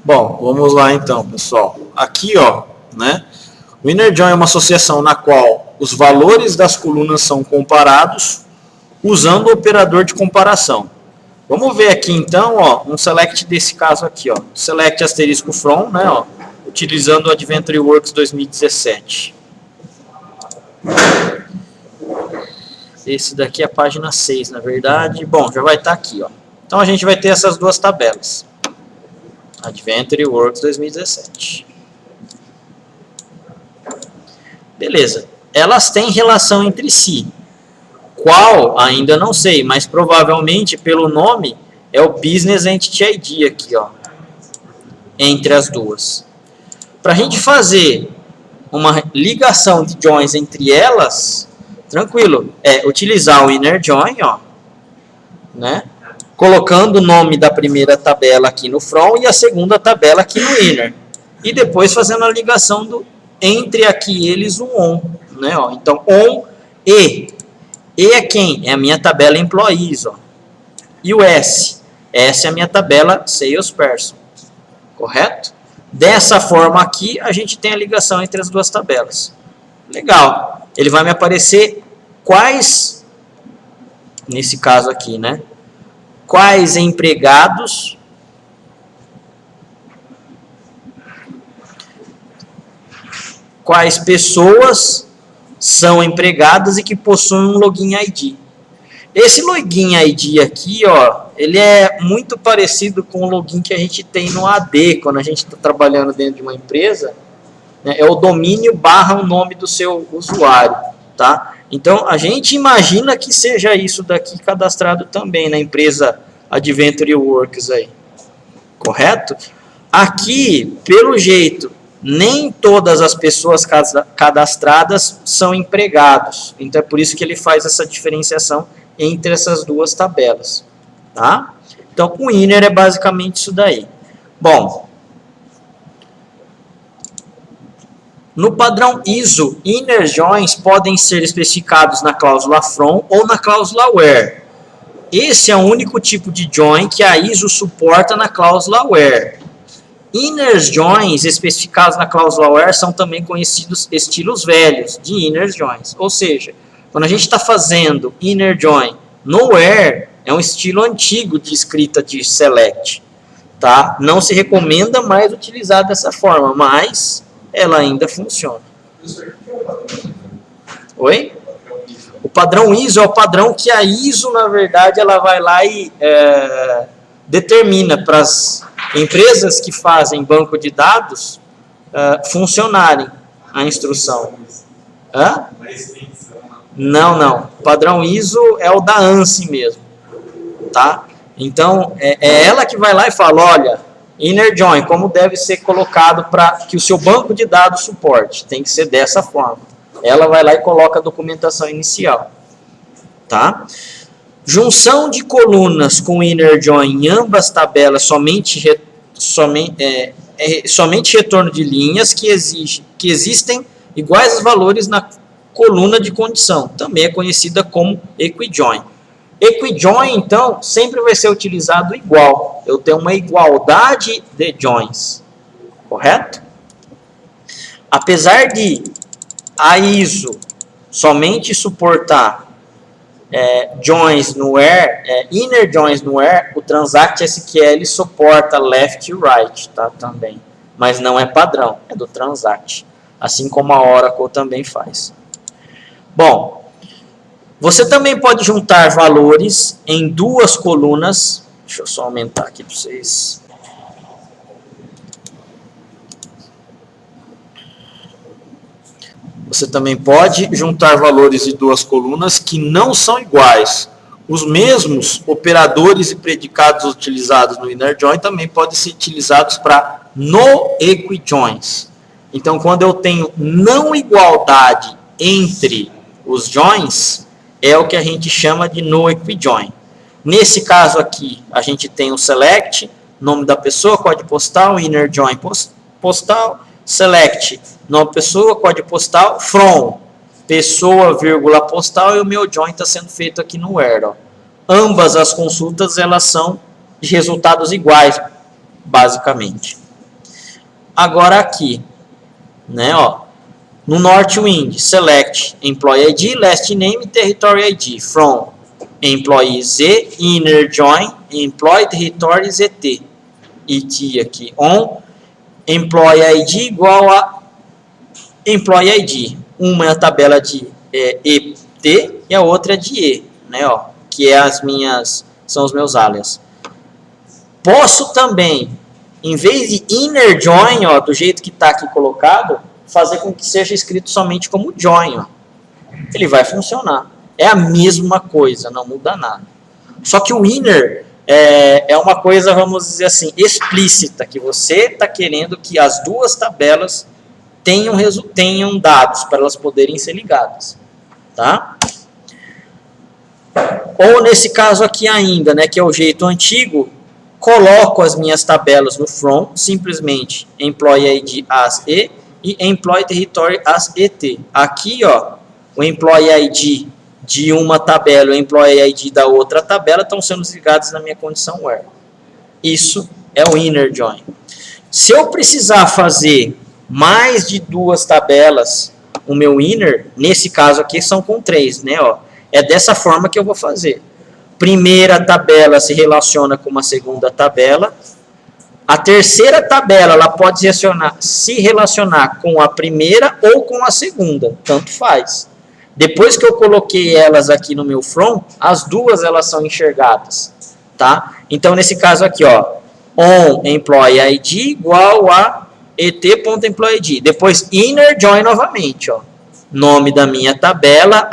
Bom, vamos lá então, pessoal. Aqui, ó, né? O inner join é uma associação na qual os valores das colunas são comparados usando o operador de comparação. Vamos ver aqui então, ó, um select desse caso aqui, ó. Select asterisco from, né, ó, utilizando o Adventure Works 2017. Esse daqui é a página 6, na verdade. Bom, já vai estar aqui, ó. Então a gente vai ter essas duas tabelas. Adventure Works 2017. Beleza. Elas têm relação entre si. Qual? Ainda não sei, mas provavelmente pelo nome é o Business Entity ID aqui, ó. Entre as duas. Para a gente fazer uma ligação de joins entre elas, tranquilo, é utilizar o inner join, ó, né? Colocando o nome da primeira tabela aqui no from e a segunda tabela aqui no inner. E depois fazendo a ligação entre aqui eles o on, né? Ó. Então, on e. E é quem? É a minha tabela employees, ó. E o S? S é a minha tabela salesperson. Correto? Dessa forma aqui, a gente tem a ligação entre as duas tabelas. Legal. Ele vai me aparecer quais, nesse caso aqui, né? Quais empregados quais pessoas são empregadas e que possuem um login ID. Esse login ID aqui, ó, ele é muito parecido com o login que a gente tem no AD, quando a gente está trabalhando dentro de uma empresa, né, é o domínio barra o nome do seu usuário, tá? Então, a gente imagina que seja isso daqui cadastrado também na empresa Adventure Works aí. Correto? Aqui, pelo jeito, nem todas as pessoas cadastradas são empregados. Então, é por isso que ele faz essa diferenciação entre essas duas tabelas. Tá? Então, o inner é basicamente isso daí. Bom, no padrão ISO, inner joins podem ser especificados na cláusula from ou na cláusula where. Esse é o único tipo de join que a ISO suporta na cláusula where. Inner joins especificados na cláusula where são também conhecidos estilos velhos de inner joins. Ou seja, quando a gente está fazendo inner join no where, é um estilo antigo de escrita de select. Tá? Não se recomenda mais utilizar dessa forma, mas ela ainda funciona. Oi? O padrão ISO é o padrão que a ISO, na verdade, ela vai lá e determina para as empresas que fazem banco de dados funcionarem a instrução. Hã? Não. O padrão ISO é o da ANSI mesmo. Tá? Então, é ela que vai lá e fala, olha, inner join, como deve ser colocado para que o seu banco de dados suporte. Tem que ser dessa forma. Ela vai lá e coloca a documentação inicial. Tá? Junção de colunas com inner join em ambas tabelas somente retorno de linhas que existem iguais valores na coluna de condição. Também é conhecida como equijoin. Equijoin, então, sempre vai ser utilizado igual. Eu tenho uma igualdade de joins. Correto? Apesar de a ISO somente suportar joins no where, inner joins no where, o Transact SQL suporta left e right, tá, também. Mas não é padrão, é do Transact. Assim como a Oracle também faz. Bom, você também pode juntar valores em duas colunas. Deixa eu só aumentar aqui para vocês. Você também pode juntar valores de duas colunas que não são iguais. Os mesmos operadores e predicados utilizados no inner join também podem ser utilizados para no equijoins. Então, quando eu tenho não igualdade entre os joins, é o que a gente chama de no equijoin. Nesse caso aqui, a gente tem o select, nome da pessoa, código postal, inner join postal, select, nome pessoa, código postal, from, pessoa, vírgula, postal, e o meu join está sendo feito aqui no where. Ó. Ambas as consultas, elas são de resultados iguais, basicamente. Agora aqui, né, ó, no Northwind, select Employee ID, Last Name, Territory ID, from Employee Z, Inner Join, Employee Territory ZT. IT aqui, on, Employee ID igual a Employee ID. Uma é a tabela de ET e a outra é de E, né, ó, que é são os meus alias. Posso também, em vez de Inner Join, ó, do jeito que está aqui colocado, fazer com que seja escrito somente como join, ó. Ele vai funcionar. É a mesma coisa, não muda nada. Só que o inner é uma coisa, vamos dizer assim, explícita, que você está querendo que as duas tabelas tenham dados para elas poderem ser ligadas. Tá? Ou nesse caso aqui ainda, né, que é o jeito antigo, coloco as minhas tabelas no from, simplesmente Employee ID as E e Employee Territory as ET. Aqui, ó, o Employee ID de uma tabela e o Employee ID da outra tabela estão sendo ligados na minha condição where. Isso é o Inner Join. Se eu precisar fazer mais de duas tabelas, o meu inner, nesse caso aqui, são com 3, né? Ó, é dessa forma que eu vou fazer. Primeira tabela se relaciona com uma segunda tabela. A terceira tabela ela pode se relacionar com a primeira ou com a segunda, tanto faz. Depois que eu coloquei elas aqui no meu from, as duas elas são enxergadas, tá? Então nesse caso aqui, ó, on employee ID igual a et.employee ID. Depois inner join novamente, ó. Nome da minha tabela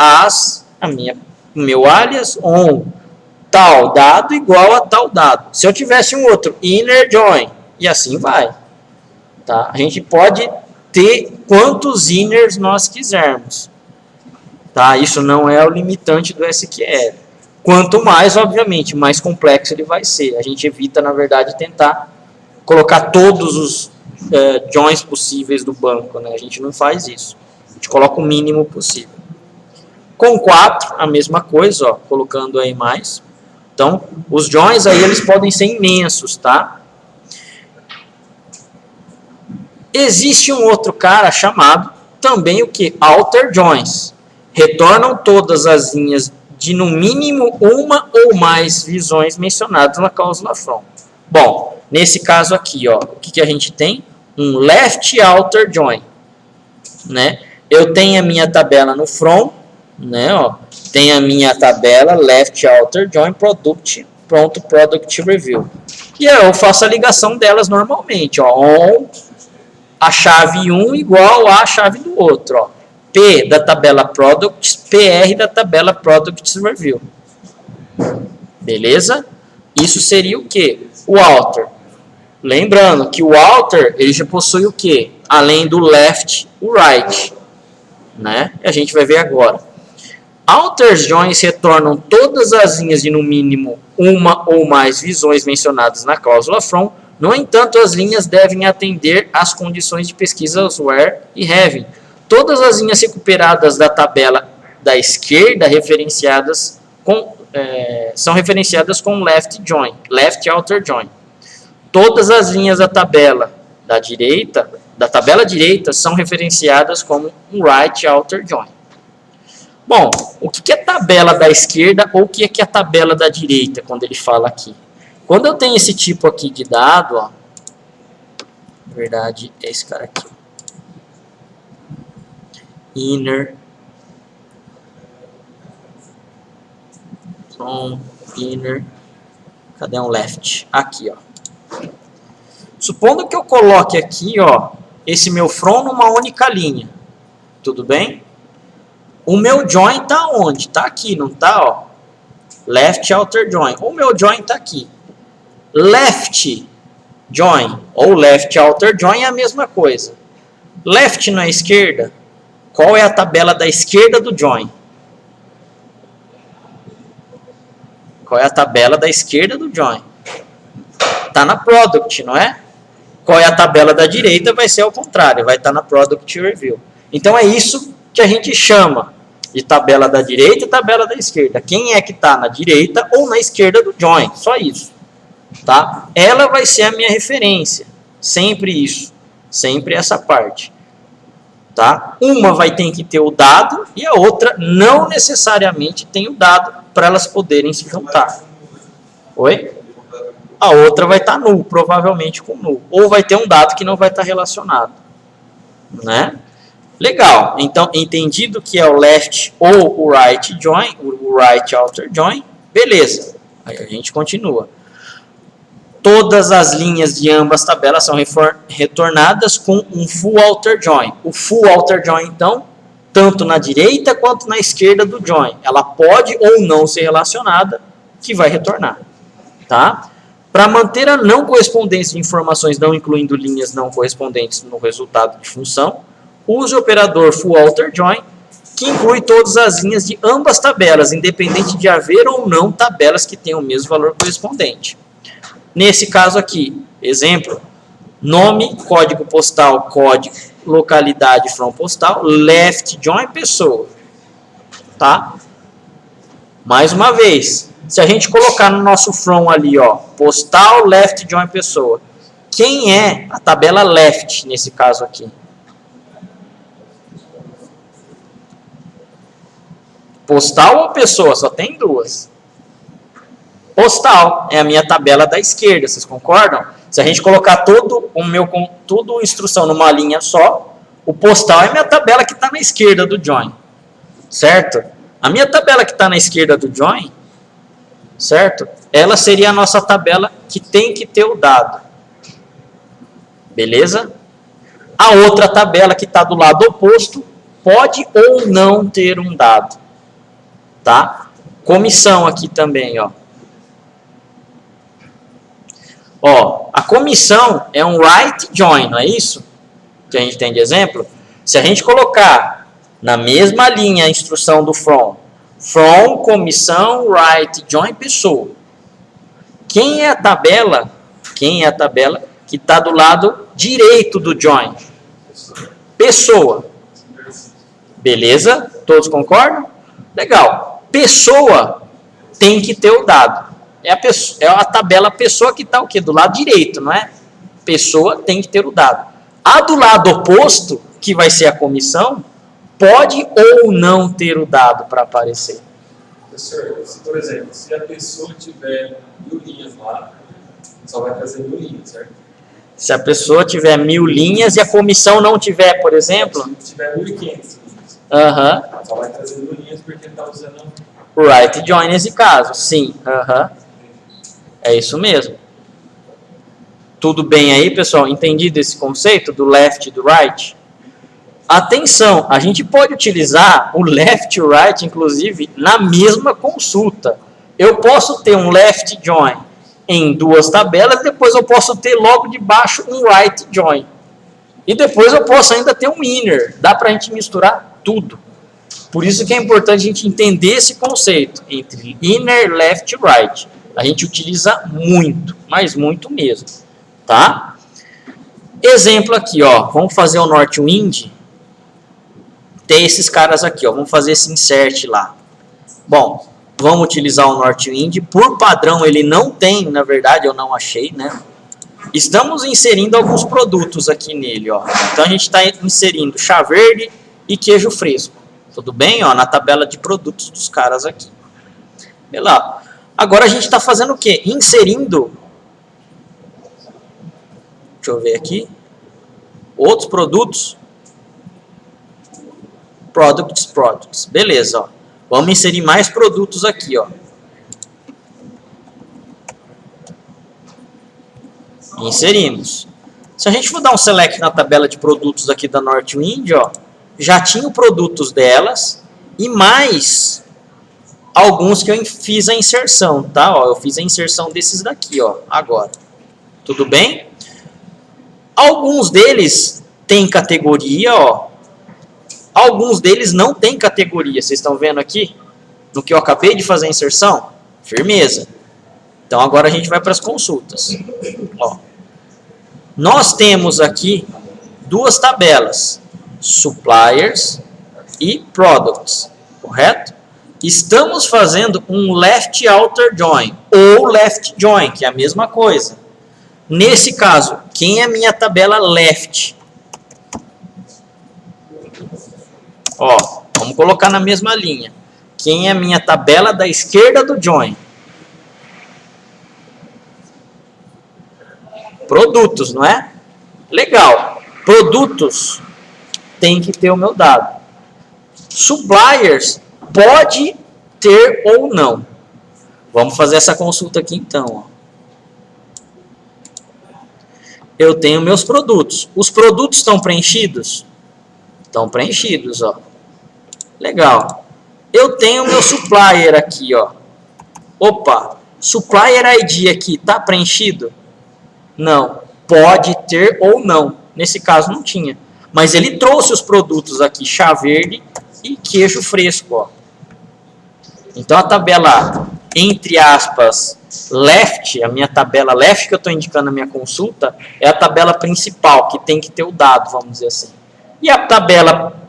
o meu alias on tal dado igual a tal dado. Se eu tivesse um outro, inner join, e assim vai. Tá? A gente pode ter quantos inners nós quisermos. Tá? Isso não é o limitante do SQL. Quanto mais, obviamente, mais complexo ele vai ser. A gente evita, na verdade, tentar colocar todos os joins possíveis do banco. Né? A gente não faz isso. A gente coloca o mínimo possível. Com 4, a mesma coisa, ó, colocando aí mais. Então, os joins aí eles podem ser imensos, tá? Existe um outro cara chamado também o que? Alter joins. Retornam todas as linhas de no mínimo uma ou mais visões mencionadas na cláusula from. Bom, nesse caso aqui, ó, o que a gente tem? Um left alter join, né? Eu tenho a minha tabela no from, né, ó, tem a minha tabela left alter join product, pronto product review. E eu faço a ligação delas normalmente, ó, on a chave 1 igual à chave do outro, ó. P da tabela products, PR da tabela products review. Beleza? Isso seria o que? O alter. Lembrando que o alter ele já possui o que? Além do left, o right, né? E a gente vai ver agora. Alter joins retornam todas as linhas de no mínimo uma ou mais visões mencionadas na cláusula from. No entanto, as linhas devem atender às condições de pesquisa where e having. Todas as linhas recuperadas da tabela da esquerda são referenciadas com left join, left alter join. Todas as linhas da tabela direita, são referenciadas como um right alter join. Bom, o que é tabela da esquerda ou o que é a tabela da direita, quando ele fala aqui? Quando eu tenho esse tipo aqui de dado, ó, na verdade é esse cara aqui, ó. Inner, from, inner, cadê um left? Aqui, ó. Supondo que eu coloque aqui, ó, esse meu from numa única linha, tudo bem? O meu join tá onde? Tá aqui, não tá, ó? Left outer join. O meu join tá aqui. Left join ou left outer join é a mesma coisa. Left na esquerda. Qual é a tabela da esquerda do join? Qual é a tabela da esquerda do join? Tá na product, não é? Qual é a tabela da direita? Vai ser ao contrário, vai estar na product review. Então é isso que a gente chama de tabela da direita e tabela da esquerda. Quem é que está na direita ou na esquerda do join? Só isso. Tá? Ela vai ser a minha referência. Sempre isso. Sempre essa parte. Tá? Uma vai ter que ter o dado e a outra não necessariamente tem o dado para elas poderem se juntar. Oi? A outra vai estar null, provavelmente com null. Ou vai ter um dado que não vai estar relacionado. Né? Legal. Então, entendido que é o left ou o right join, o right outer join, beleza. Aí a gente continua. Todas as linhas de ambas tabelas são retornadas com um full outer join. O full outer join, então, tanto na direita quanto na esquerda do join. Ela pode ou não ser relacionada, que vai retornar. Tá? Para manter a não correspondência de informações, não incluindo linhas não correspondentes no resultado de função, use o operador full outer join, que inclui todas as linhas de ambas tabelas, independente de haver ou não tabelas que tenham o mesmo valor correspondente. Nesse caso aqui, exemplo, nome, código postal, código, localidade, from postal, left join, pessoa. Tá? Mais uma vez, se a gente colocar no nosso from ali, ó, postal, left join, pessoa, quem é a tabela left nesse caso aqui? Postal ou pessoa? Só tem duas. Postal é a minha tabela da esquerda, vocês concordam? Se a gente colocar toda a instrução numa linha só, o postal é a minha tabela que está na esquerda do join, certo? A minha tabela que está na esquerda do join, certo? Ela seria a nossa tabela que tem que ter o dado, beleza? A outra tabela que está do lado oposto pode ou não ter um dado, tá? Comissão aqui também, ó. Ó, a comissão é um right join, não é isso? Que a gente tem de exemplo. Se a gente colocar na mesma linha a instrução do from, comissão, right join, pessoa. Quem é a tabela que está do lado direito do join? Pessoa. Beleza? Todos concordam? Legal. Pessoa tem que ter o dado. É a tabela pessoa que está o quê? Do lado direito, não é? Pessoa tem que ter o dado. A do lado oposto, que vai ser a comissão, pode ou não ter o dado para aparecer. Professor, se, por exemplo, se a pessoa tiver 1000 linhas lá, só vai trazer 1000 linhas, certo? Se a pessoa tiver 1000 linhas e a comissão não tiver, por exemplo... Se tiver 1500 linhas, só vai trazer 1000 linhas porque ele está usando... o right join nesse caso, sim. É isso mesmo. Tudo bem aí, pessoal? Entendido esse conceito do left e do right? Atenção, a gente pode utilizar o left e o right, inclusive, na mesma consulta. Eu posso ter um left join em duas tabelas, depois eu posso ter logo debaixo um right join. E depois eu posso ainda ter um inner. Dá para a gente misturar tudo. Por isso que é importante a gente entender esse conceito entre inner, left e right. A gente utiliza muito, mas muito mesmo, tá? Exemplo aqui, ó, vamos fazer o Northwind. Tem esses caras aqui, ó, vamos fazer esse insert lá. Bom, vamos utilizar o Northwind. Por padrão ele não tem, na verdade eu não achei, né? Estamos inserindo alguns produtos aqui nele, ó. Então a gente está inserindo chá verde e queijo fresco. Tudo bem? Ó, na tabela de produtos dos caras aqui. Vê lá. Agora a gente está fazendo o quê? Inserindo. Deixa eu ver aqui. Outros produtos. Products. Beleza, ó. Vamos inserir mais produtos aqui, ó. Inserimos. Se a gente for dar um select na tabela de produtos aqui da Northwind, ó, já tinha produtos delas e mais alguns que eu fiz a inserção, tá? Ó, eu fiz a inserção desses daqui, ó, agora. Tudo bem? Alguns deles têm categoria, ó. Alguns deles não têm categoria. Vocês estão vendo aqui? No que eu acabei de fazer a inserção? Firmeza. Então agora a gente vai para as consultas. Ó. Nós temos aqui duas tabelas. Suppliers e Products. Correto? Estamos fazendo um left outer join ou left join, que é a mesma coisa. Nesse caso, quem é a minha tabela left? Ó, vamos colocar na mesma linha. Quem é a minha tabela da esquerda do join? Produtos, não é? Legal. Produtos tem que ter o meu dado. Suppliers pode ter ou não. Vamos fazer essa consulta aqui então. Ó. Eu tenho meus produtos. Os produtos estão preenchidos? Estão preenchidos, ó. Legal. Eu tenho meu supplier aqui, ó. Opa, supplier ID aqui tá preenchido? Não. Pode ter ou não. Nesse caso não tinha. Mas ele trouxe os produtos aqui, chá verde e queijo fresco, ó. Então a tabela, entre aspas, left, a minha tabela left que eu estou indicando na minha consulta, é a tabela principal, que tem que ter o dado, vamos dizer assim. E a tabela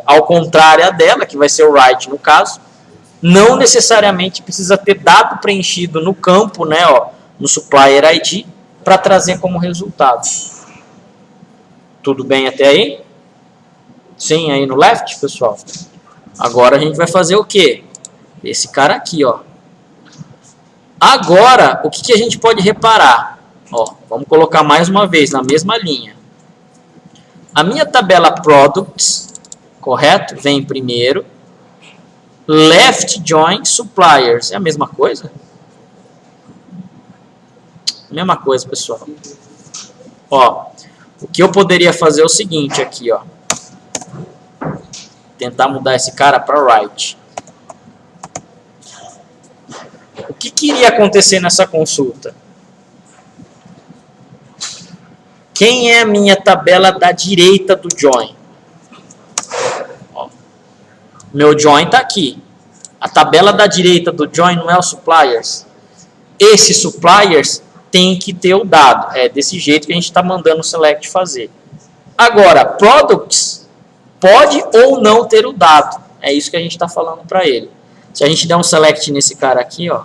ao contrário dela, que vai ser o right no caso, não necessariamente precisa ter dado preenchido no campo, né, ó, no supplier ID, para trazer como resultado. Tudo bem até aí? Sim, aí no left, pessoal? Agora a gente vai fazer o quê? Esse cara aqui, ó. Agora, o que a gente pode reparar? Ó, vamos colocar mais uma vez na mesma linha. A minha tabela Products, correto? Vem primeiro. Left Join Suppliers. É a mesma coisa? Mesma coisa, pessoal. Ó, o que eu poderia fazer é o seguinte aqui, ó. Tentar mudar esse cara para right. O que iria acontecer nessa consulta? Quem é a minha tabela da direita do join? Ó, meu join está aqui. A tabela da direita do join não é o suppliers. Esses suppliers tem que ter o dado. É desse jeito que a gente está mandando o select fazer. Agora, products pode ou não ter o dado. É isso que a gente está falando para ele. Se a gente der um select nesse cara aqui, ó.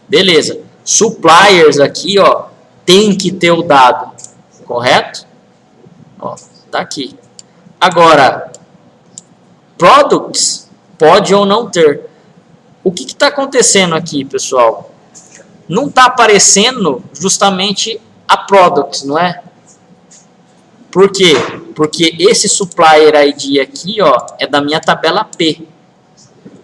Beleza. Suppliers aqui, ó, tem que ter o dado. Correto? Ó, tá aqui. Agora, products pode ou não ter. O que está acontecendo aqui, pessoal? Não está aparecendo justamente a products, não é? Por quê? Porque esse supplier ID aqui, ó, é da minha tabela P.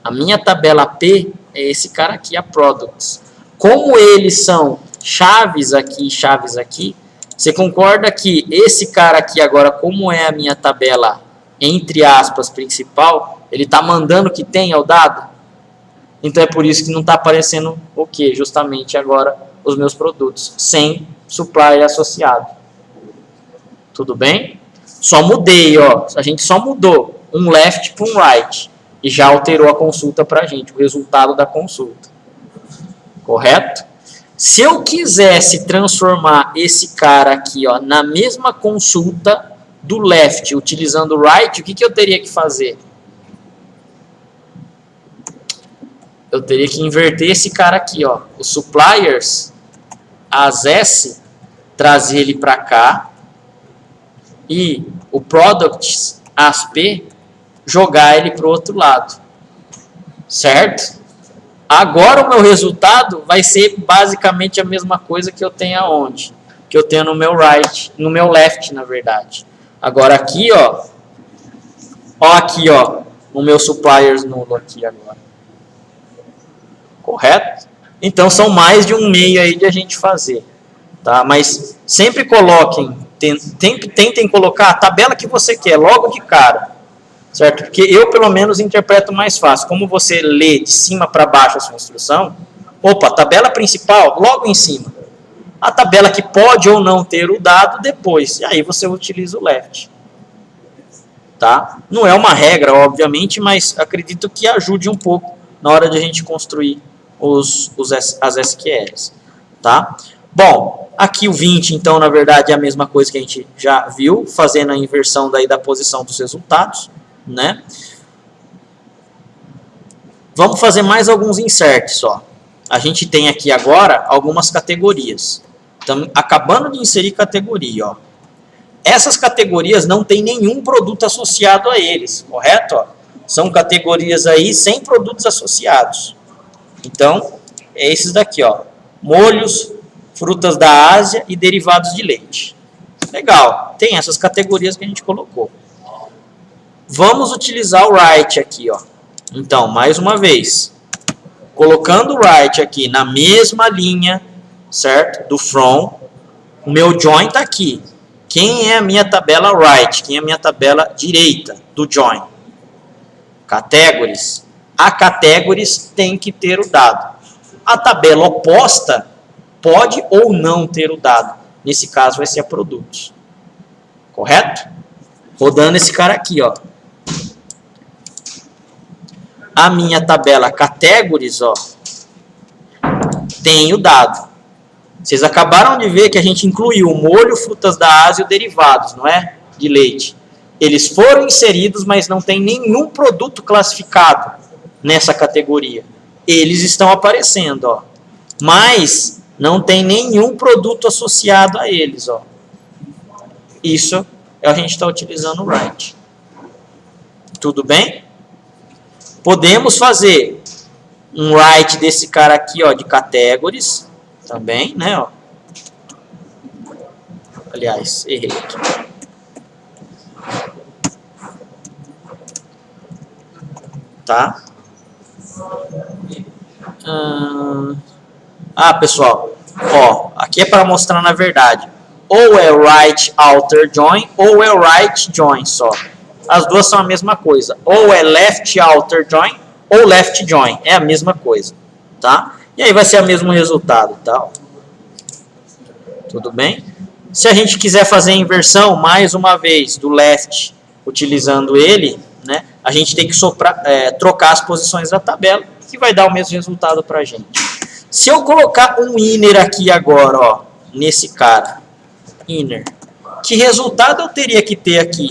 A minha tabela P é esse cara aqui, a products. Como eles são chaves aqui, você concorda que esse cara aqui agora, como é a minha tabela, entre aspas, principal, ele está mandando que tenha o dado? Então é por isso que não está aparecendo o que? Justamente agora os meus produtos, sem supplier associado. Tudo bem? Só mudei, ó. A gente só mudou um left para um right. E já alterou a consulta para a gente, o resultado da consulta. Correto? Se eu quisesse transformar esse cara aqui, ó, na mesma consulta do left, utilizando o right, o que eu teria que fazer? Eu teria que inverter esse cara aqui, ó. Os suppliers, as S, trazer ele para cá. E o products, as P, jogar ele para o outro lado. Certo? Agora o meu resultado vai ser basicamente a mesma coisa que eu tenho aonde? Que eu tenho no meu right, no meu left, na verdade. Agora aqui, ó. Ó aqui, ó. O meu suppliers nulo aqui agora. Correto? Então são mais de um meio aí de a gente fazer. Tá? Mas sempre coloquem, tentem colocar a tabela que você quer logo de cara. Certo? Porque eu, pelo menos, interpreto mais fácil. Como você lê de cima para baixo a sua instrução, opa, tabela principal, logo em cima. A tabela que pode ou não ter o dado, depois. E aí você utiliza o left. Tá? Não é uma regra, obviamente, mas acredito que ajude um pouco na hora de a gente construir as SQLs. Tá? Bom, aqui o 20, então, na verdade, é a mesma coisa que a gente já viu, fazendo a inversão daí da posição dos resultados. Né? Vamos fazer mais alguns inserts, ó. A gente tem aqui agora algumas categorias. Estamos acabando de inserir categoria, ó. Essas categorias não tem nenhum produto associado a eles, correto? Ó, são categorias aí sem produtos associados. Então, é esses daqui, ó, molhos, frutas da Ásia e derivados de leite. Legal, tem essas categorias que a gente colocou. Vamos utilizar o right aqui, ó. Então, mais uma vez, colocando o right aqui na mesma linha, certo? Do from, o meu join está aqui. Quem é a minha tabela right? Quem é a minha tabela direita do join? Categories. A categories tem que ter o dado. A tabela oposta pode ou não ter o dado. Nesse caso vai ser a produtos. Correto? Rodando esse cara aqui, ó. A minha tabela categories, ó, tem o dado. Vocês acabaram de ver que a gente incluiu o molho, frutas da Ásia e derivados, não é? De leite. Eles foram inseridos, mas não tem nenhum produto classificado nessa categoria. Eles estão aparecendo, ó. Mas não tem nenhum produto associado a eles, ó. Isso a gente está utilizando o right. Tudo bem? Podemos fazer um right desse cara aqui, ó, de categories também, né, ó. Aliás, errei aqui. Tá? Pessoal, ó, aqui é para mostrar na verdade. Ou é right outer join ou é right join só. As duas são a mesma coisa. Ou é left outer join ou left join. É a mesma coisa, tá? E aí vai ser o mesmo resultado, tá? Tudo bem? Se a gente quiser fazer a inversão, mais uma vez, do left, utilizando ele, né? A gente tem que trocar as posições da tabela, que vai dar o mesmo resultado pra gente. Se eu colocar um inner aqui agora, ó, nesse cara, inner, que resultado eu teria que ter aqui?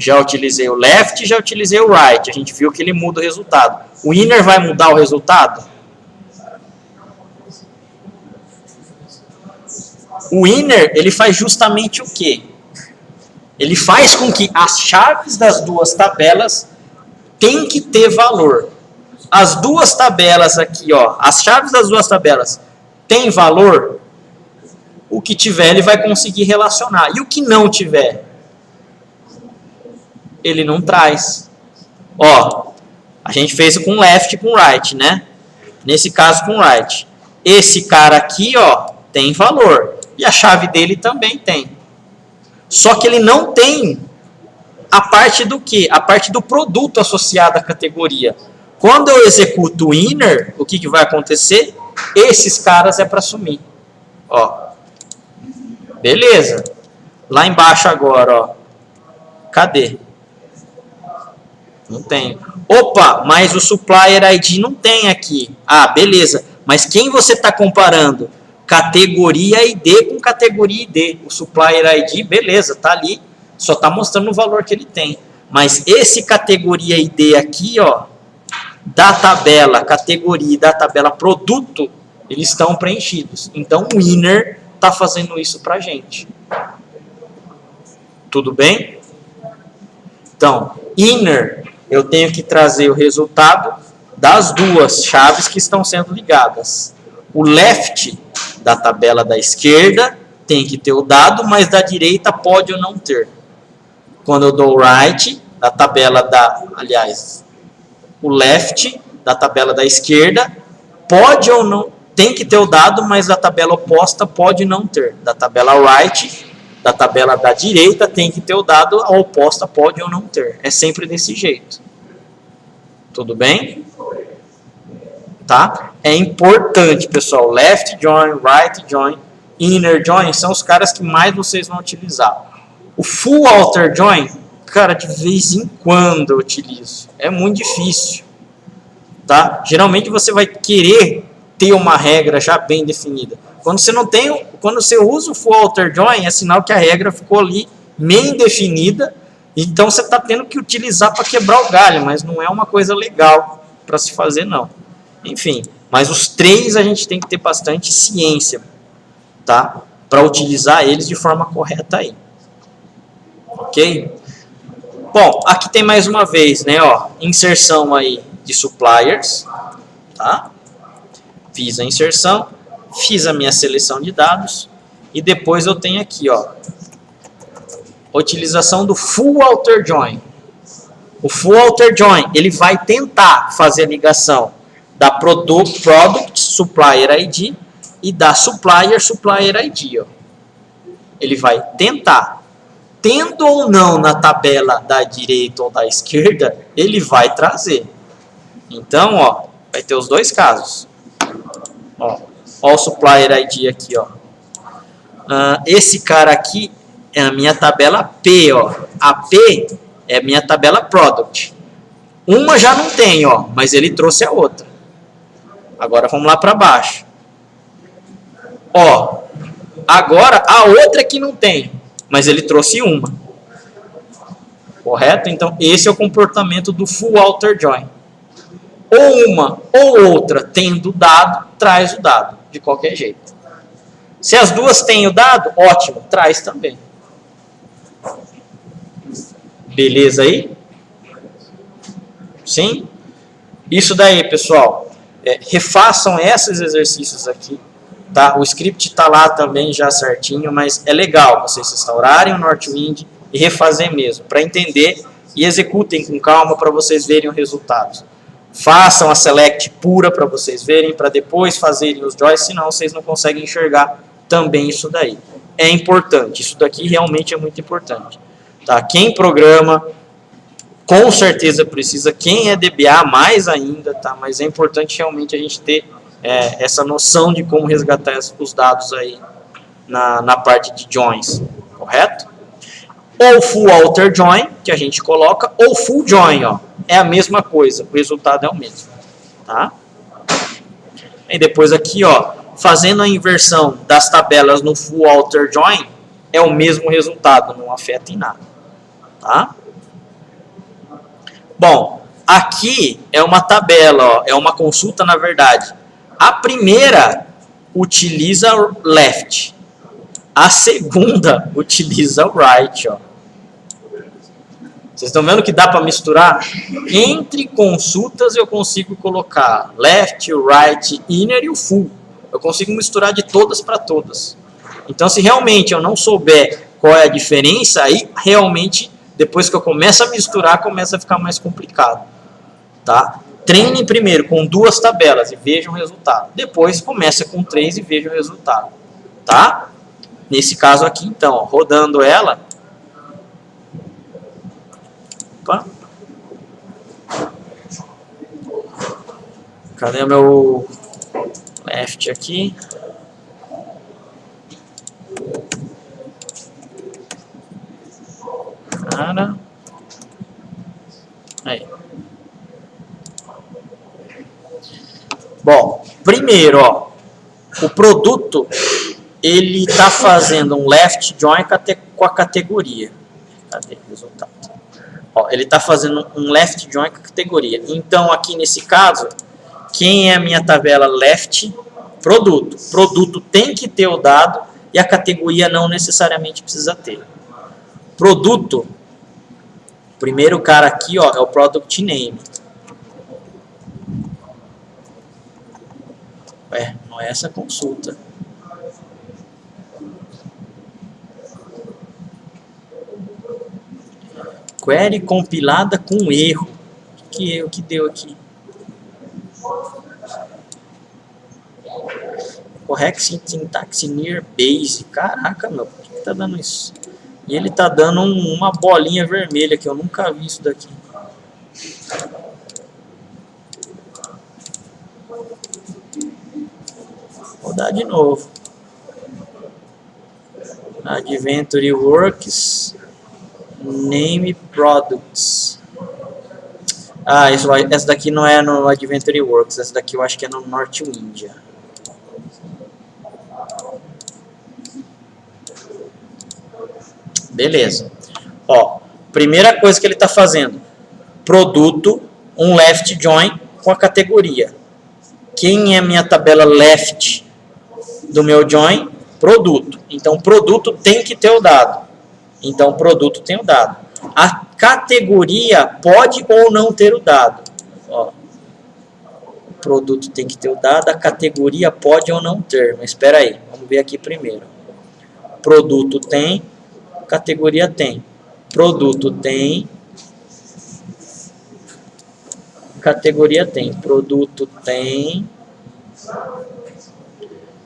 Já utilizei o left, já utilizei o right. A gente viu que ele muda o resultado. O inner vai mudar o resultado? O inner, ele faz justamente o quê? Ele faz com que as chaves das duas tabelas tem que ter valor. As duas tabelas aqui, ó, as chaves das duas tabelas têm valor? O que tiver, ele vai conseguir relacionar. E o que não tiver? Ele não traz. Ó, a gente fez com left e com right, né? Nesse caso com right. Esse cara aqui, ó, tem valor. E a chave dele também tem. Só que ele não tem a parte do quê? A parte do produto associado à categoria. Quando eu executo o inner, o que vai acontecer? Esses caras é para sumir. Ó. Beleza. Lá embaixo agora, ó. Cadê? Não tem. Opa, mas o Supplier ID não tem aqui. Ah, beleza. Mas quem você está comparando? Categoria ID com categoria ID. O Supplier ID, beleza, tá ali. Só está mostrando o valor que ele tem. Mas esse categoria ID aqui, ó, da tabela categoria e da tabela produto, eles estão preenchidos. Então o inner está fazendo isso para a gente. Tudo bem? Então, inner, eu tenho que trazer o resultado das duas chaves que estão sendo ligadas. O left da tabela da esquerda tem que ter o dado, mas da direita pode ou não ter. Quando eu dou o right, da tabela da... Aliás, o left da tabela da esquerda pode ou não... Tem que ter o dado, mas da tabela oposta pode não ter. Da tabela right, da tabela da direita tem que ter o dado, a oposta pode ou não ter. É sempre desse jeito. Tudo bem? Tá? É importante, pessoal. Left join, right join, inner join são os caras que mais vocês vão utilizar. O full outer join, cara, de vez em quando eu utilizo. É muito difícil. Tá? Geralmente você vai querer ter uma regra já bem definida. Quando você não tem, quando você usa o full outer join, é sinal que a regra ficou ali bem definida. Então você está tendo que utilizar para quebrar o galho, mas não é uma coisa legal para se fazer, não. Enfim, Mas os três a gente tem que ter bastante ciência, tá? Para utilizar eles de forma correta aí. Ok? Bom, aqui tem mais uma vez, né, ó, inserção aí de suppliers, tá? Fiz a inserção, fiz a minha seleção de dados e depois eu tenho aqui, ó, utilização do full outer join. O full outer join, ele vai tentar fazer a ligação da product supplier ID e da supplier ID, ó. Ele vai tentar. Tendo ou não na tabela da direita ou da esquerda, ele vai trazer. Então, ó, vai ter os dois casos. Ó o supplier ID aqui, ó. Esse cara aqui é a minha tabela P, ó. A P é a minha tabela product. Uma já não tem, ó, mas ele trouxe a outra. Agora vamos lá para baixo. Ó, agora a outra que não tem, mas ele trouxe uma. Correto? Então, esse é o comportamento do full outer join. Ou uma ou outra tendo o dado, traz o dado, de qualquer jeito. Se as duas têm o dado, ótimo, traz também. Beleza aí? Sim? Isso daí, pessoal. Refaçam esses exercícios aqui. Tá? O script está lá também já certinho, mas é legal vocês restaurarem o Northwind e refazer mesmo, para entender, e executem com calma para vocês verem o resultado. Façam a select pura para vocês verem, para depois fazerem os joins, senão vocês não conseguem enxergar também isso daí. É importante, isso daqui realmente é muito importante. Tá? Quem programa, com certeza precisa, quem é DBA mais ainda, tá? Mas é importante realmente a gente ter essa noção de como resgatar os dados aí na parte de joins, correto? Ou full outer join, que a gente coloca, ou full join, ó, é a mesma coisa, o resultado é o mesmo, tá? E depois aqui, ó, fazendo a inversão das tabelas no full outer join, é o mesmo resultado, não afeta em nada, tá? Bom, aqui é uma tabela, ó, é uma consulta na verdade. A primeira utiliza o left, a segunda utiliza o right, ó. Vocês estão vendo que dá para misturar? Entre consultas eu consigo colocar left, right, inner e o full. Eu consigo misturar de todas para todas. Então, se realmente eu não souber qual é a diferença, aí realmente, depois que eu começo a misturar, começa a ficar mais complicado. Tá? Treinem primeiro com 2 tabelas e vejam o resultado. Depois começa com 3 e veja o resultado. Tá? Nesse caso aqui, então, ó, rodando ela. Opa. Cadê o meu left aqui? Cara. Aí. Bom, primeiro, ó, o produto ele está fazendo um left join com a categoria. Cadê o resultado? Ó, ele está fazendo um left join com a categoria. Então, aqui nesse caso, quem é a minha tabela left? Produto. Produto tem que ter o dado e a categoria não necessariamente precisa ter. Produto, primeiro cara aqui, ó, é o product name. Não é essa consulta. Query compilada com erro. Que erro que deu aqui? Correct syntax near base. Caraca, meu, por que tá dando isso? E ele tá dando uma bolinha vermelha que eu nunca vi isso daqui. Vou dar de novo. Adventure Works Name Products. Ah, essa daqui não é no Adventure Works. Essa daqui eu acho que é no Northwind. Beleza. Ó, primeira coisa que ele está fazendo. Produto, um left join com a categoria. Quem é minha tabela left do meu join? Produto. Então, produto tem que ter o dado. Então, produto tem o dado. A categoria pode ou não ter o dado. Ó, o produto tem que ter o dado, a categoria pode ou não ter. Mas espera aí, vamos ver aqui primeiro. Produto tem, categoria tem. Produto tem, categoria tem. Produto tem.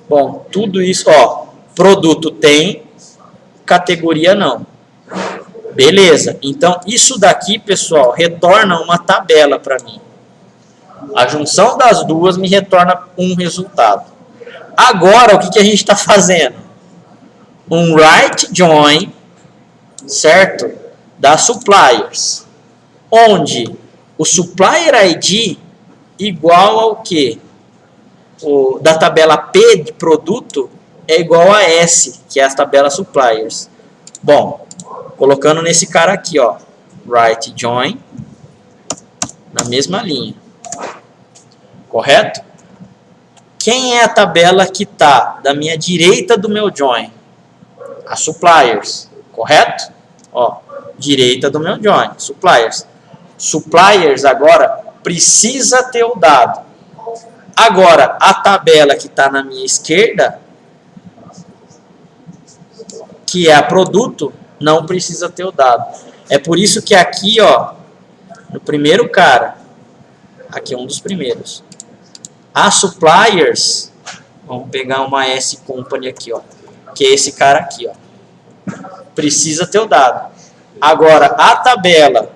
Bom, tudo isso, ó. Produto tem, categoria não. Beleza. Então, isso daqui, pessoal, retorna uma tabela para mim. A junção das duas me retorna um resultado. Agora, o que a gente está fazendo? Um right join, certo? Das suppliers. Onde o supplier ID igual ao quê? Da tabela P de produto é igual a S, que é a tabela suppliers. Bom, colocando nesse cara aqui, ó, right join, na mesma linha. Correto? Quem é a tabela que está da minha direita do meu join? A suppliers, correto? Ó, direita do meu join, suppliers. Suppliers agora precisa ter o dado. Agora, a tabela que está na minha esquerda, que é a produto, não precisa ter o dado. É por isso que aqui, ó, no primeiro cara, aqui é um dos primeiros. A suppliers, vamos pegar uma S company aqui, ó, que é esse cara aqui, ó. Precisa ter o dado. Agora, a tabela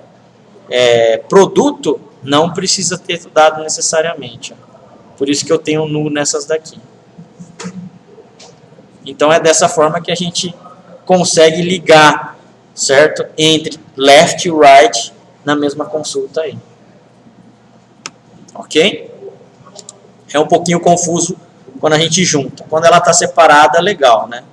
produto não precisa ter o dado necessariamente, ó. Por isso que eu tenho nu nessas daqui. Então é dessa forma que a gente consegue ligar, certo? Entre left e right na mesma consulta aí. Ok? É um pouquinho confuso quando a gente junta. Quando ela está separada, legal, né?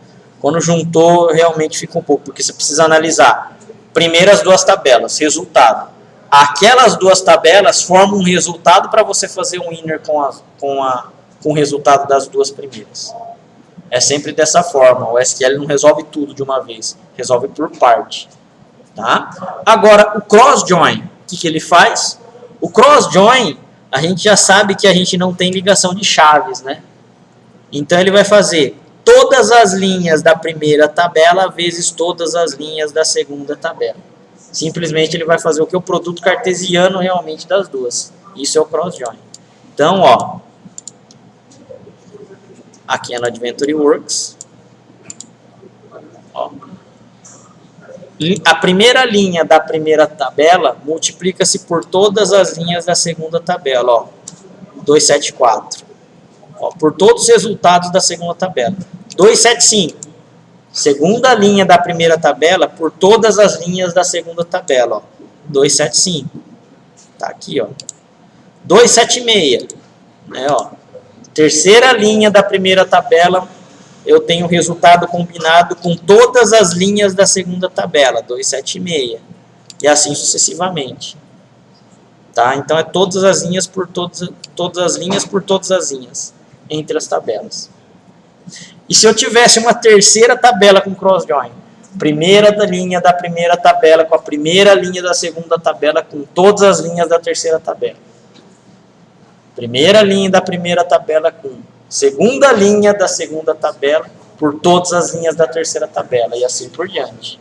Quando juntou, realmente fica um pouco, porque você precisa analisar primeiro as duas tabelas, resultado. Aquelas duas tabelas formam um resultado para você fazer um inner com o resultado das duas primeiras. É sempre dessa forma. O SQL não resolve tudo de uma vez, resolve por parte. Tá? Agora, o cross-join, o que ele faz? O cross-join, a gente já sabe que a gente não tem ligação de chaves, né? Então, ele vai fazer todas as linhas da primeira tabela vezes todas as linhas da segunda tabela. Simplesmente ele vai fazer o que? O produto cartesiano realmente das duas. Isso é o cross-join. Então, ó, aqui é no Adventure Works. Ó, a primeira linha da primeira tabela multiplica-se por todas as linhas da segunda tabela. Ó, 274. Ó, por todos os resultados da segunda tabela. 275. Segunda linha da primeira tabela por todas as linhas da segunda tabela, ó. 275. Tá aqui, ó. 276, né, ó. Terceira linha da primeira tabela, eu tenho o resultado combinado com todas as linhas da segunda tabela, 276. E assim sucessivamente. Tá? Então é todas as linhas por todas as linhas por todas as linhas entre as tabelas. E se eu tivesse uma terceira tabela com cross-join? Primeira linha da primeira tabela com a primeira linha da segunda tabela com todas as linhas da terceira tabela. Primeira linha da primeira tabela com segunda linha da segunda tabela por todas as linhas da terceira tabela. E assim por diante.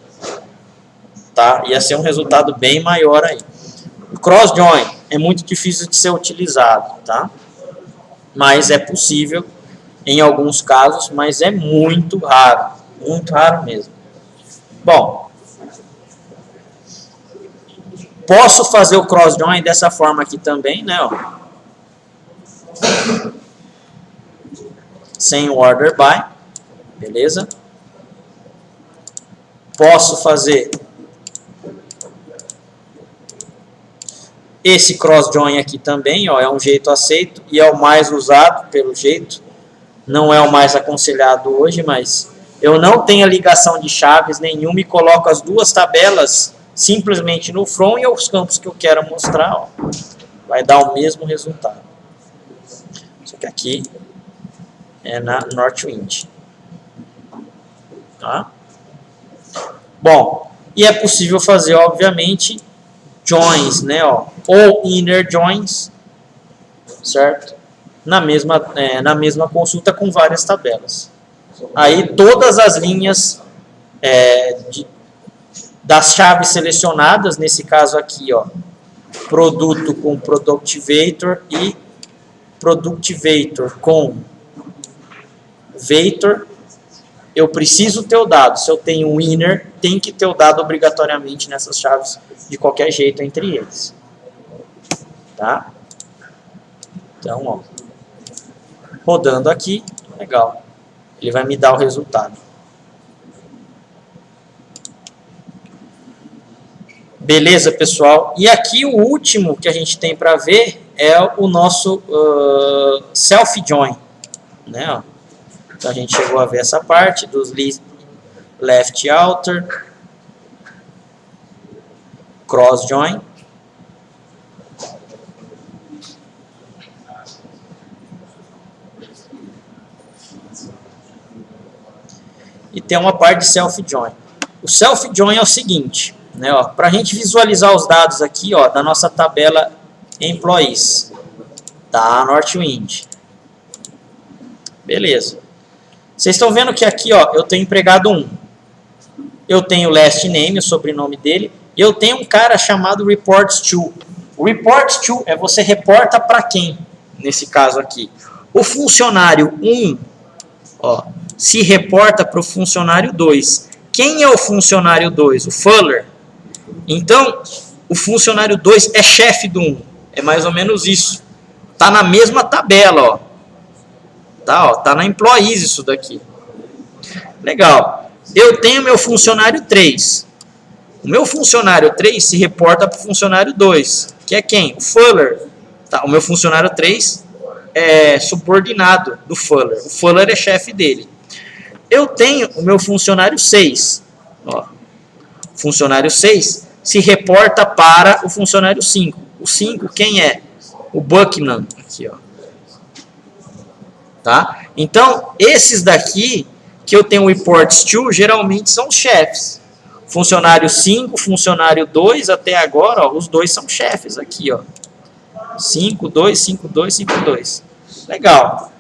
Tá? Ia ser um resultado bem maior aí. O cross-join é muito difícil de ser utilizado. Tá? Mas é possível em alguns casos, mas é muito raro mesmo. Bom, posso fazer o cross-join dessa forma aqui também, né? Ó. Sem o order by, beleza? Posso fazer esse cross-join aqui também, ó, é um jeito aceito e é o mais usado pelo jeito. Não é o mais aconselhado hoje, mas eu não tenho a ligação de chaves nenhuma e coloco as duas tabelas simplesmente no from e os campos que eu quero mostrar, ó, vai dar o mesmo resultado. Só que aqui é na Northwind. Tá? Bom, e é possível fazer, obviamente, joins, né, ó, ou inner joins, certo? Na mesma consulta com várias tabelas. Aí todas as linhas das chaves selecionadas, nesse caso aqui, ó, produto com Productivator e Productivator com Vator, eu preciso ter o dado. Se eu tenho um inner, tem que ter o dado obrigatoriamente nessas chaves, de qualquer jeito entre eles. Tá? Então, ó, rodando aqui, legal. Ele vai me dar o resultado. Beleza, pessoal? E aqui o último que a gente tem para ver é o nosso self-join. Né? Ó. Então a gente chegou a ver essa parte dos left outer, cross join. E tem uma parte de self-join. O self-join é o seguinte, né, para a gente visualizar os dados aqui, ó, da nossa tabela Employees, da Northwind. Beleza. Vocês estão vendo que aqui, ó, eu tenho empregado 1. Eu tenho o last name, o sobrenome dele, e eu tenho um cara chamado reports to. O reports to é você reporta para quem, nesse caso aqui. O funcionário 1, ó, se reporta para o funcionário 2. Quem é o funcionário 2? O Fuller. Então, o funcionário 2 é chefe do 1. É mais ou menos isso. Tá na mesma tabela, ó. Tá, ó, tá na Employees isso daqui. Legal. Eu tenho meu funcionário 3. O meu funcionário 3 se reporta para o funcionário 2. Que é quem? O Fuller. Tá, o meu funcionário 3 é subordinado do Fuller. O Fuller é chefe dele. Eu tenho o meu funcionário 6. Ó. O funcionário 6 se reporta para o funcionário 5. O 5 quem é? O Buckman. Aqui, ó. Tá? Então, esses daqui que eu tenho reports to, geralmente são os chefes. Funcionário 5, funcionário 2, até agora, ó, os dois são chefes aqui, ó. 5, 2, 5, 2, 5, 2. Legal.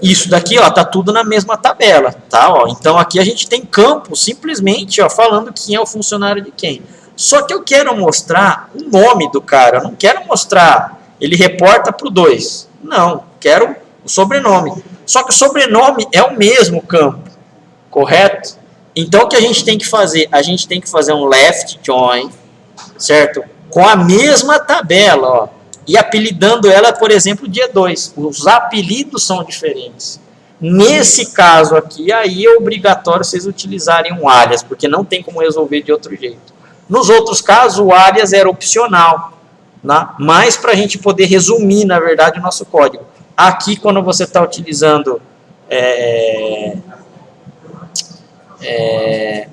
Isso daqui, ó, tá tudo na mesma tabela, tá? Ó, então aqui a gente tem campo, simplesmente, ó, falando quem é o funcionário de quem. Só que eu quero mostrar o nome do cara, eu não quero mostrar, ele reporta pro 2. Não, quero o sobrenome. Só que o sobrenome é o mesmo campo, correto? Então o que a gente tem que fazer? A gente tem que fazer um left join, certo? Com a mesma tabela, ó. E apelidando ela, por exemplo, dia 2. Os apelidos são diferentes. Nesse caso aqui, aí é obrigatório vocês utilizarem um alias, porque não tem como resolver de outro jeito. Nos outros casos, o alias era opcional, né? Mas para a gente poder resumir, na verdade, o nosso código. Aqui, quando você está utilizando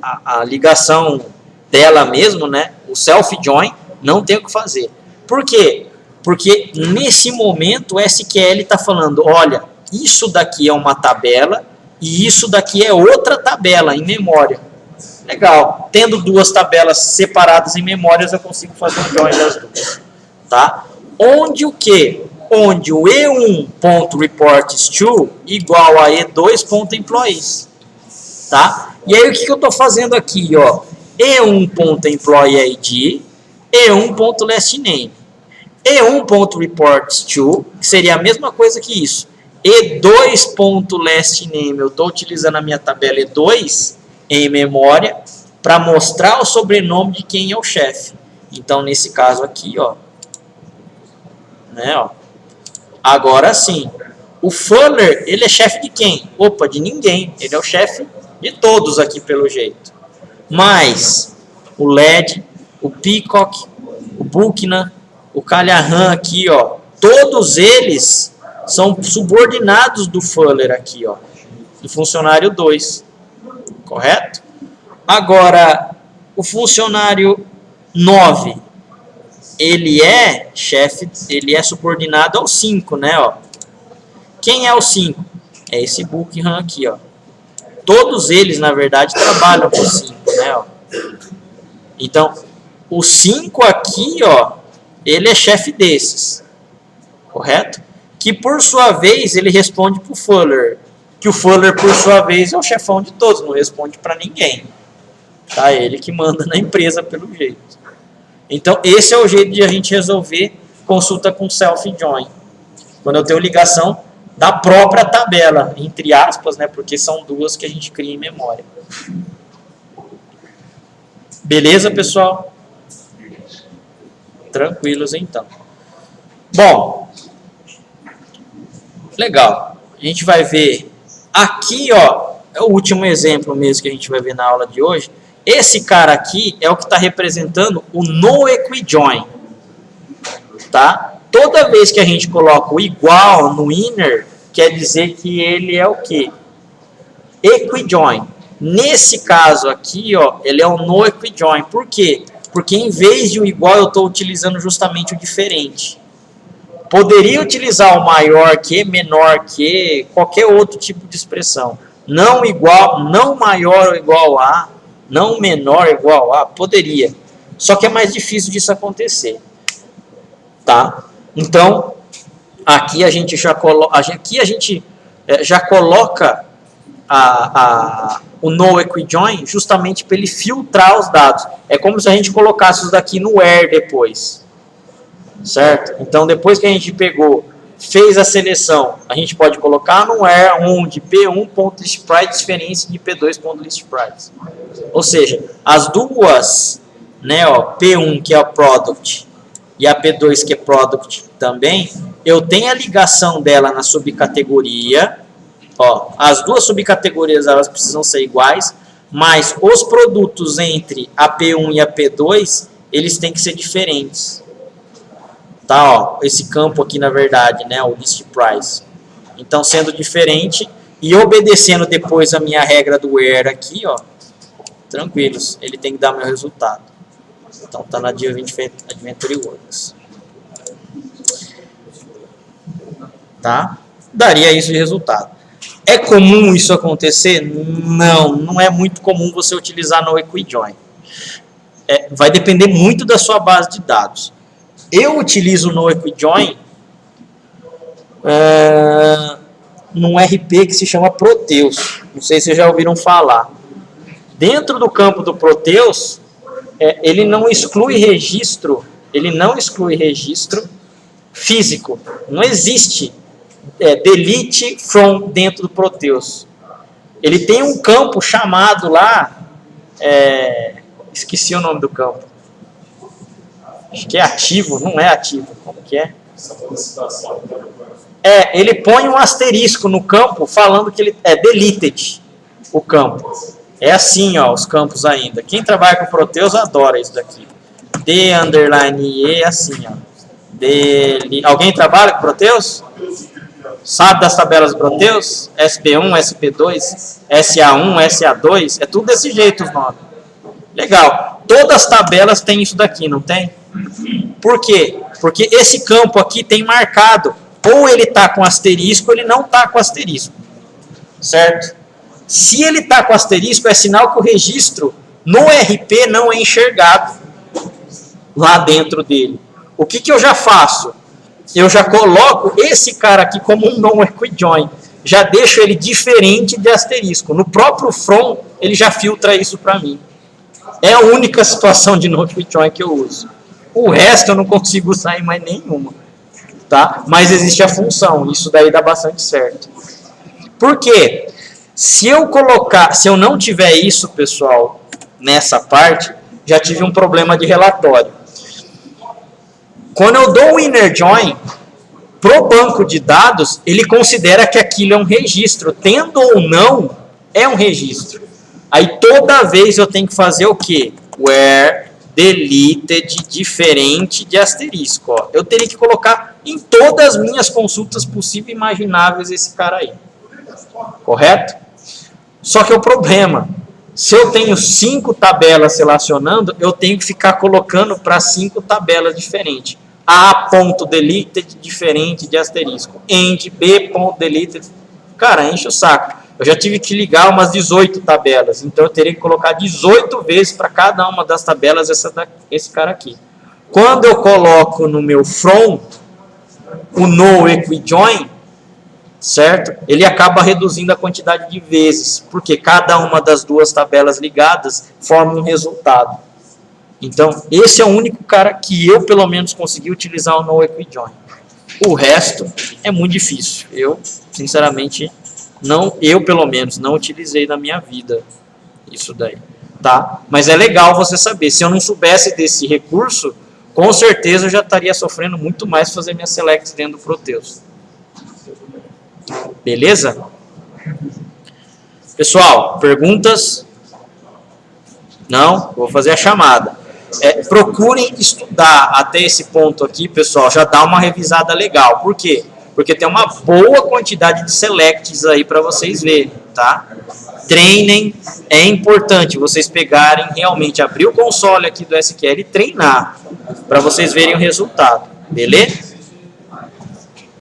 a ligação dela mesmo, né? O self-join, não tem o que fazer. Por quê? Porque nesse momento o SQL está falando, olha, isso daqui é uma tabela e isso daqui é outra tabela em memória. Legal. Tendo duas tabelas separadas em memórias, eu consigo fazer um join das duas. Tá? Onde o quê? Onde o e1.reports2 igual a e2.employees. Tá? E aí o que eu estou fazendo aqui? Ó? e1.employeeID, e1.lastname. e1.reports2, que seria a mesma coisa que isso. e2.lastname, eu estou utilizando a minha tabela e2 em memória para mostrar o sobrenome de quem é o chefe. Então, nesse caso aqui, ó. Né, ó. Agora sim, o Fuller, ele é chefe de quem? Opa, de ninguém. Ele é o chefe de todos aqui, pelo jeito. Mas o LED, o Peacock, o Buckner, o Callahan aqui, ó, todos eles são subordinados do Fuller aqui, ó, do funcionário 2, correto? Agora, o funcionário 9, ele é chefe, ele é subordinado ao 5, né, ó. Quem é o 5? É esse Buckingham aqui, ó. Todos eles, na verdade, trabalham com o 5, né, ó. Então, o 5 aqui, ó, ele é chefe desses, correto? Que, por sua vez, ele responde para o Fuller. Que o Fuller, por sua vez, é o chefão de todos, não responde para ninguém. Tá? Ele que manda na empresa, pelo jeito. Então, esse é o jeito de a gente resolver consulta com self-join. Quando eu tenho ligação da própria tabela, entre aspas, né? Porque são duas que a gente cria em memória. Beleza, pessoal? Tranquilos, então. Bom, legal. A gente vai ver aqui, ó, é o último exemplo mesmo que a gente vai ver na aula de hoje. Esse cara aqui é o que está representando o no-equijoin, tá? Toda vez que a gente coloca o igual no inner, quer dizer que ele é o quê? Equijoin. Nesse caso aqui, ó, ele é o no-equijoin. Por quê? Porque em vez de o igual, eu estou utilizando justamente o diferente. Poderia utilizar o maior que, menor que, qualquer outro tipo de expressão. Não igual, não maior ou igual a, não menor ou igual a, poderia. Só que é mais difícil disso acontecer. Tá? Então, aqui a gente já coloca o no-equijoin justamente para ele filtrar os dados. É como se a gente colocasse isso daqui no where depois. Certo? Então, depois que a gente pegou, fez a seleção, a gente pode colocar no where onde p1.listPrice diferença de p2.listPrice. Ou seja, as duas, né, ó, p1 que é o product e a p2 que é product também, eu tenho a ligação dela na subcategoria. Ó, as duas subcategorias elas precisam ser iguais, mas os produtos entre a P1 e a P2, eles têm que ser diferentes. Tá, ó, esse campo aqui, na verdade, né, o list price. Então, sendo diferente e obedecendo depois a minha regra do where aqui, ó, tranquilos, ele tem que dar meu resultado. Então, tá na Adventure Works. Tá? Daria isso de resultado. É comum isso acontecer? Não, não é muito comum você utilizar no equijoin. Vai depender muito da sua base de dados. Eu utilizo no equijoin num RP que se chama Proteus. Não sei se vocês já ouviram falar. Dentro do campo do Proteus, ele não exclui registro físico. Não existe delete from dentro do Proteus. Ele tem um campo chamado lá, esqueci o nome do campo. Acho que é ativo, não é ativo. Como que é? Ele põe um asterisco no campo falando que ele é deleted, o campo. É assim, ó, os campos ainda. Quem trabalha com Proteus adora isso daqui. D_E, assim, ó. Alguém trabalha com Proteus? Sabe das tabelas do Proteus? SP1, SP2, SA1, SA2, é tudo desse jeito os nomes. Legal. Todas as tabelas têm isso daqui, não tem? Por quê? Porque esse campo aqui tem marcado. Ou ele está com asterisco, ou ele não está com asterisco. Certo? Se ele está com asterisco, é sinal que o registro no RP não é enxergado lá dentro dele. O que eu já faço? Eu já coloco esse cara aqui como um non-equijoin. Já deixo ele diferente de asterisco. No próprio from, ele já filtra isso para mim. É a única situação de non-equijoin que eu uso. O resto eu não consigo usar em mais nenhuma. Tá? Mas existe a função. Isso daí dá bastante certo. Por quê? Se eu não tiver isso, pessoal, nessa parte, já tive um problema de relatório. Quando eu dou o inner join pro banco de dados, ele considera que aquilo é um registro. Tendo ou não, é um registro. Aí toda vez eu tenho que fazer o quê? Where deleted diferente de asterisco. Ó. Eu teria que colocar em todas as minhas consultas possíveis e imagináveis esse cara aí. Correto? Só que o problema, Se eu tenho 5 tabelas relacionando, eu tenho que ficar colocando para 5 tabelas diferentes. A.deleted diferente de asterisco. End B.deleted. Cara, enche o saco. Eu já tive que ligar umas 18 tabelas. Então eu teria que colocar 18 vezes para cada uma das tabelas esse cara aqui. Quando eu coloco no meu from o no equijoin, certo? Ele acaba reduzindo a quantidade de vezes, porque cada uma das duas tabelas ligadas forma um resultado. Então, esse é o único cara que eu, pelo menos, consegui utilizar o no equijoin. O resto é muito difícil. Eu, sinceramente, pelo menos, não utilizei na minha vida isso daí, tá? Mas é legal você saber. Se eu não soubesse desse recurso, com certeza eu já estaria sofrendo muito mais fazer minha selects dentro do Proteus. Beleza? Pessoal, perguntas? Não? Vou fazer a chamada. Procurem estudar até esse ponto aqui, pessoal. Já dá uma revisada legal. Por quê? Porque tem uma boa quantidade de selects aí para vocês verem, tá? Treinem. É importante vocês pegarem, realmente abrir o console aqui do SQL e treinar, para vocês verem o resultado. Beleza?